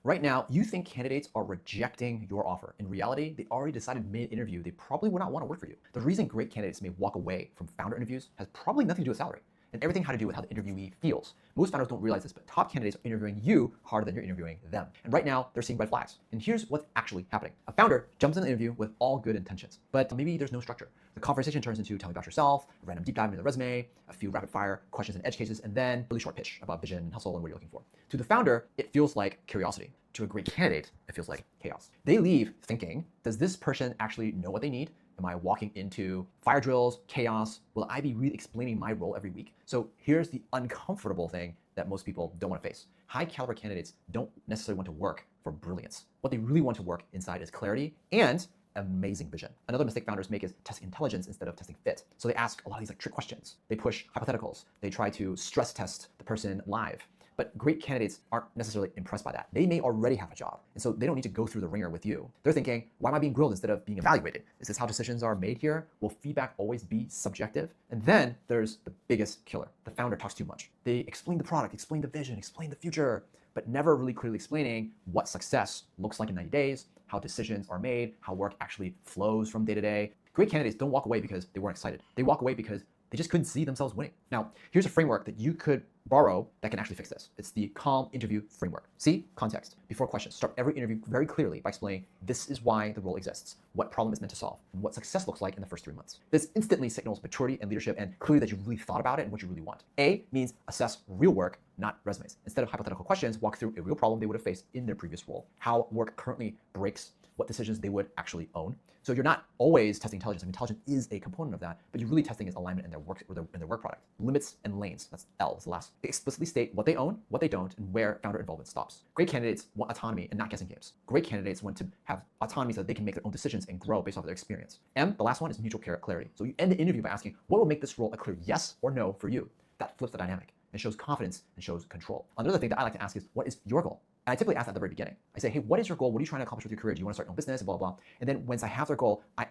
Right now, you think candidates are rejecting your offer. In reality, they already decided mid-interview they probably would not want to work for you. The reason great candidates may walk away from founder interviews has probably nothing to do with salary and everything had to do with how the interviewee feels. Most founders don't realize this, but top candidates are interviewing you harder than you're interviewing them. And right now, they're seeing red flags. And here's what's actually happening. A founder jumps in the interview with all good intentions, but maybe there's no structure. The conversation turns into telling about yourself, a random deep dive into the resume, a few rapid fire questions and edge cases, and then a really short pitch about vision and hustle and what you're looking for. To the founder, it feels like curiosity. To a great candidate, it feels like chaos. They leave thinking, does this person actually know what they need? Am I walking into fire drills, chaos? Will I be really explaining my role every week? So here's the uncomfortable thing that most people don't want to face. High caliber candidates don't necessarily want to work for brilliance. What they really want to work inside is clarity and amazing vision. Another mistake founders make is testing intelligence instead of testing fit. So they ask a lot of these trick questions. They push hypotheticals. They try to stress test the person live. But great candidates aren't necessarily impressed by that. They may already have a job, and so they don't need to go through the ringer with you. They're thinking, why am I being grilled instead of being evaluated? Is this how decisions are made here? Will feedback always be subjective? And then there's the biggest killer. The founder talks too much. They explain the product, explain the vision, explain the future, but never really clearly explaining what success looks like in 90 days, how decisions are made, how work actually flows from day to day. Great candidates don't walk away because they weren't excited. They walk away because they just couldn't see themselves winning. Now, here's a framework that you could borrow that can actually fix this. It's the calm interview framework. See, context. Before questions, start every interview very clearly by explaining this is why the role exists, what problem it's meant to solve, and what success looks like in the first 3 months. This instantly signals maturity and leadership and clearly that you've really thought about it and what you really want. A means assess real work, not resumes. Instead of hypothetical questions, walk through a real problem they would have faced in their previous role, how work currently breaks, what decisions they would actually own. So you're not always testing intelligence. I mean, intelligence is a component of that, but you're really testing is alignment in their work or in their work product. Limits and lanes. That's L. Is the last. They explicitly state what they own, what they don't, and where founder involvement stops. Great candidates want autonomy and not guessing games. Great candidates want to have autonomy so that they can make their own decisions and grow based off of their experience. M, the last one, is mutual clarity. So you end the interview by asking, what will make this role a clear yes or no for you? That flips the dynamic and shows confidence and shows control. Another thing that I like to ask is, what is your goal? And I typically ask that at the very beginning. I say, hey, what is your goal? What are you trying to accomplish with your career? Do you want to start your own business? And blah, blah, blah. And then once I have their goal, I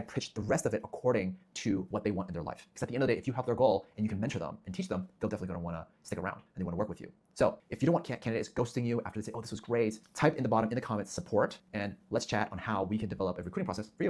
pitch the rest of it according to what they want in their life. Because at the end of the day, if you help their goal and you can mentor them and teach them, they're definitely going to want to stick around and they want to work with you. So if you don't want candidates ghosting you after they say, oh, this was great, type in the bottom in the comments support and let's chat on how we can develop a recruiting process for you.